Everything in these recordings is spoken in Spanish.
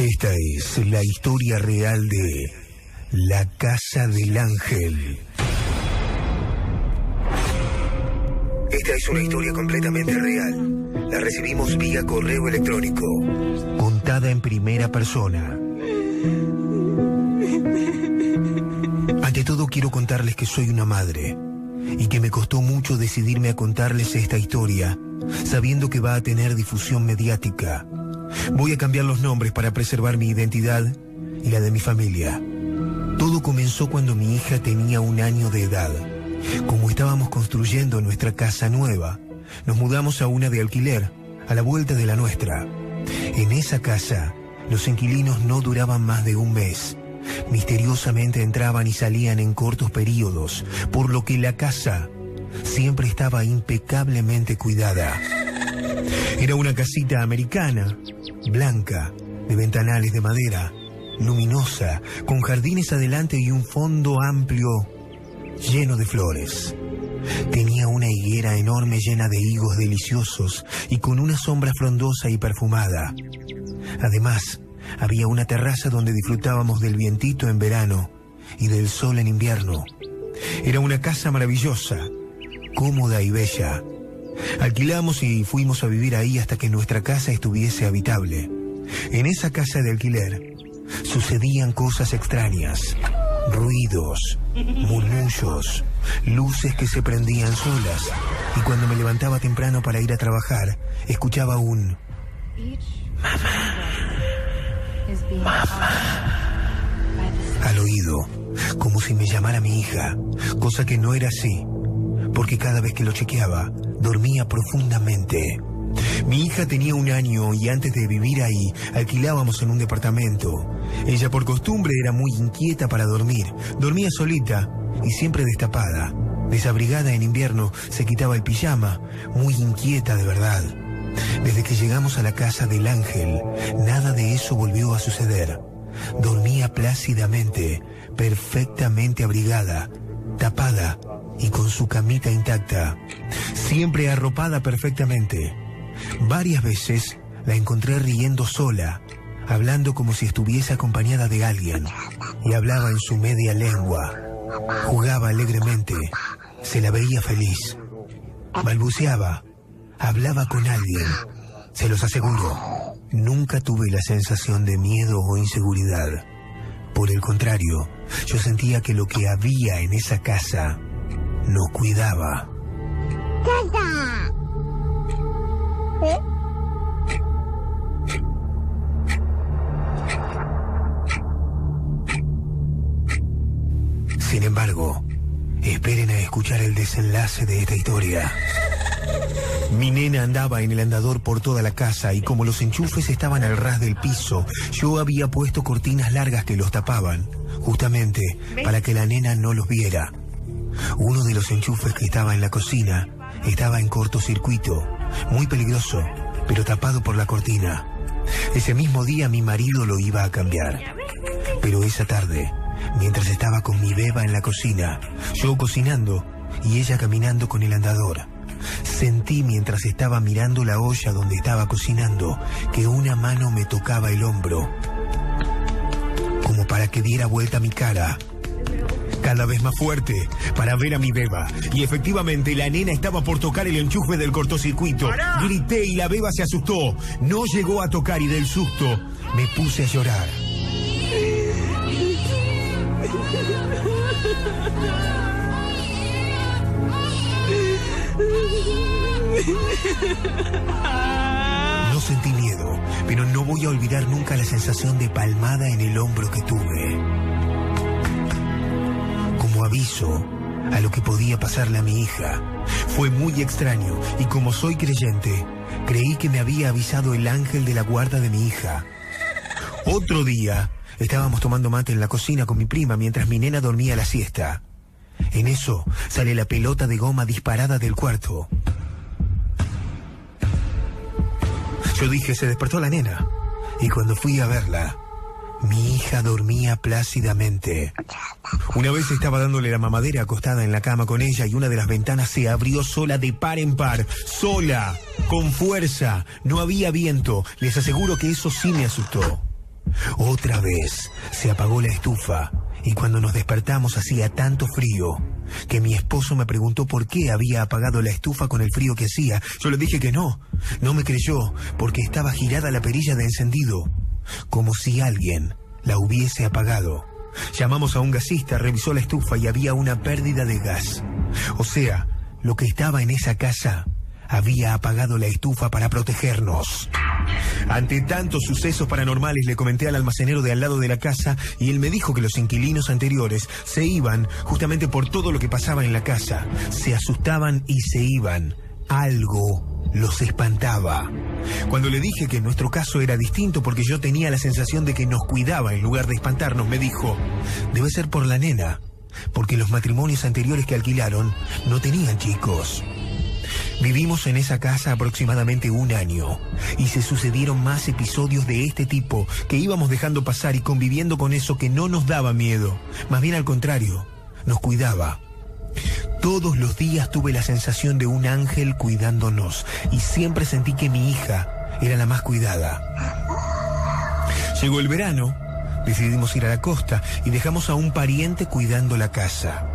Esta es la historia real de La Casa del Ángel. Esta es una historia completamente real. La recibimos vía correo electrónico, contada en primera persona. Ante todo, quiero contarles que soy una madre y que me costó mucho decidirme a contarles esta historia, sabiendo que va a tener difusión mediática. Voy a cambiar los nombres para preservar mi identidad y la de mi familia. Todo comenzó cuando mi hija tenía 1 año de edad. Como estábamos construyendo nuestra casa nueva, nos mudamos a una de alquiler, a la vuelta de la nuestra. En esa casa, los inquilinos no duraban más de 1 mes. Misteriosamente entraban y salían en cortos periodos, por lo que la casa siempre estaba impecablemente cuidada. Era una casita americana, blanca, de ventanales de madera, luminosa, con jardines adelante y un fondo amplio lleno de flores. Tenía una higuera enorme llena de higos deliciosos y con una sombra frondosa y perfumada. Además, había una terraza donde disfrutábamos del vientito en verano y del sol en invierno. Era una casa maravillosa, cómoda y bella. Alquilamos y fuimos a vivir ahí hasta que nuestra casa estuviese habitable. En esa casa de alquiler sucedían cosas extrañas, ruidos, murmullos, luces que se prendían solas, y cuando me levantaba temprano para ir a trabajar, escuchaba un mamá, mamá al oído, como si me llamara mi hija, cosa que no era así, porque cada vez que lo chequeaba, dormía profundamente. Mi hija tenía 1 año y antes de vivir ahí, alquilábamos en un departamento. Ella por costumbre era muy inquieta para dormir. Dormía solita y siempre destapada. Desabrigada en invierno, se quitaba el pijama, muy inquieta de verdad. Desde que llegamos a la casa del Ángel, nada de eso volvió a suceder. Dormía plácidamente, perfectamente abrigada, tapada y con su camita intacta, siempre arropada perfectamente. Varias veces la encontré riendo sola, hablando como si estuviese acompañada de alguien, y hablaba en su media lengua. Jugaba alegremente, se la veía feliz. Balbuceaba, hablaba con alguien. Se los aseguro, nunca tuve la sensación de miedo o inseguridad. Por el contrario, yo sentía que lo que había en esa casa nos cuidaba. Sin embargo, esperen a escuchar el desenlace de esta historia. Mi nena andaba en el andador por toda la casa y como los enchufes estaban al ras del piso, yo había puesto cortinas largas que los tapaban, justamente para que la nena no los viera. Uno de los enchufes que estaba en la cocina estaba en cortocircuito, muy peligroso, pero tapado por la cortina. Ese mismo día mi marido lo iba a cambiar. Pero esa tarde, mientras estaba con mi beba en la cocina, yo cocinando y ella caminando con el andador, sentí mientras estaba mirando la olla donde estaba cocinando que una mano me tocaba el hombro, como para que diera vuelta mi cara, cada vez más fuerte, para ver a mi beba. Y efectivamente la nena estaba por tocar el enchufe del cortocircuito. Grité y la beba se asustó. No llegó a tocar y del susto me puse a llorar. No sentí miedo, pero no voy a olvidar nunca la sensación de palmada en el hombro que tuve. Como aviso a lo que podía pasarle a mi hija. Fue muy extraño y como soy creyente, creí que me había avisado el ángel de la guarda de mi hija. Otro día, estábamos tomando mate en la cocina con mi prima mientras mi nena dormía la siesta. En eso, sale la pelota de goma disparada del cuarto. Yo dije, se despertó la nena. Y cuando fui a verla, mi hija dormía plácidamente. Una vez estaba dándole la mamadera acostada en la cama con ella y una de las ventanas se abrió sola de par en par. Sola, con fuerza. No había viento. Les aseguro que eso sí me asustó. Otra vez se apagó la estufa y cuando nos despertamos hacía tanto frío que mi esposo me preguntó por qué había apagado la estufa con el frío que hacía. Yo le dije que no. No me creyó porque estaba girada la perilla de encendido, como si alguien la hubiese apagado. Llamamos a un gasista, revisó la estufa y había una pérdida de gas. O sea, lo que estaba en esa casa había apagado la estufa para protegernos. Ante tantos sucesos paranormales le comenté al almacenero de al lado de la casa y él me dijo que los inquilinos anteriores se iban justamente por todo lo que pasaba en la casa. Se asustaban y se iban. Algo los espantaba. Cuando le dije que en nuestro caso era distinto porque yo tenía la sensación de que nos cuidaba en lugar de espantarnos, me dijo: debe ser por la nena, porque los matrimonios anteriores que alquilaron no tenían chicos. Vivimos en esa casa aproximadamente un año y se sucedieron más episodios de este tipo que íbamos dejando pasar y conviviendo con eso que no nos daba miedo, más bien al contrario, nos cuidaba. Todos los días tuve la sensación de un ángel cuidándonos y siempre sentí que mi hija era la más cuidada. Llegó el verano, decidimos ir a la costa y dejamos a un pariente cuidando la casa.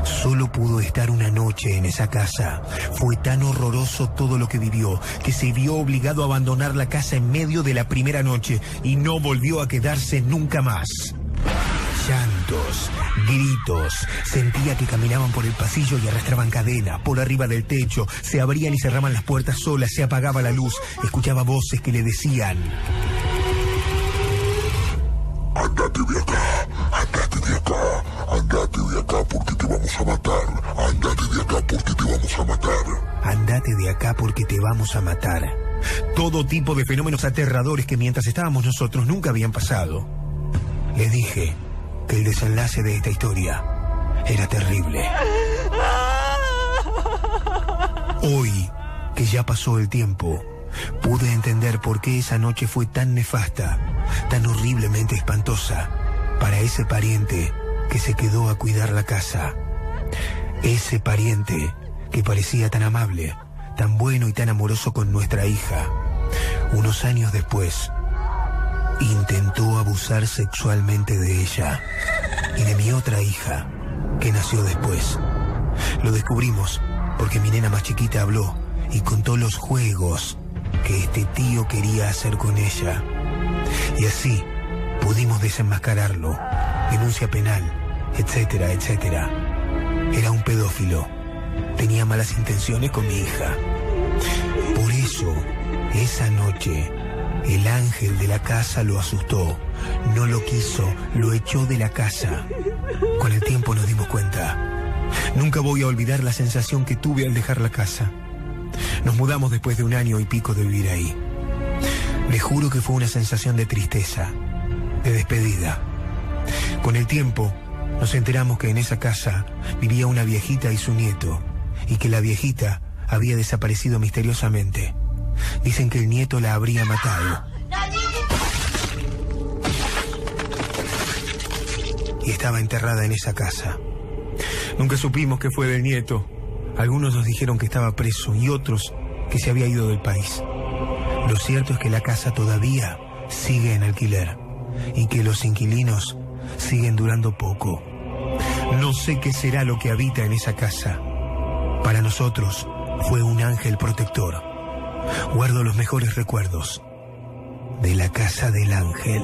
Solo pudo estar una noche en esa casa. Fue tan horroroso todo lo que vivió que se vio obligado a abandonar la casa en medio de la primera noche y no volvió a quedarse nunca más. Llantos, gritos, sentía que caminaban por el pasillo y arrastraban cadena, por arriba del techo, se abrían y cerraban las puertas solas, se apagaba la luz, escuchaba voces que le decían: andate de acá, andate de acá, andate de acá porque te vamos a matar, andate de acá porque te vamos a matar. Andate de acá porque te vamos a matar. Todo tipo de fenómenos aterradores que mientras estábamos nosotros nunca habían pasado. Le dije que el desenlace de esta historia era terrible. Hoy, que ya pasó el tiempo, pude entender por qué esa noche fue tan nefasta, tan horriblemente espantosa para ese pariente que se quedó a cuidar la casa. Ese pariente que parecía tan amable, tan bueno y tan amoroso con nuestra hija. Unos años después, intentó abusar sexualmente de ella y de mi otra hija, que nació después. Lo descubrimos porque mi nena más chiquita habló y contó los juegos que este tío quería hacer con ella. Y así pudimos desenmascararlo. Denuncia penal, etcétera, etcétera. Era un pedófilo. Tenía malas intenciones con mi hija. Por eso, esa noche, el ángel de la casa lo asustó. No lo quiso, lo echó de la casa. Con el tiempo nos dimos cuenta. Nunca voy a olvidar la sensación que tuve al dejar la casa. Nos mudamos después de un año y pico de vivir ahí. Le juro que fue una sensación de tristeza, de despedida. Con el tiempo, nos enteramos que en esa casa vivía una viejita y su nieto, y que la viejita había desaparecido misteriosamente. Dicen que el nieto la habría matado. Y estaba enterrada en esa casa. Nunca supimos qué fue del nieto. Algunos nos dijeron que estaba preso y otros que se había ido del país. Lo cierto es que la casa todavía sigue en alquiler y que los inquilinos siguen durando poco. No sé qué será lo que habita en esa casa. Para nosotros fue un ángel protector. Guardo los mejores recuerdos de la casa del ángel.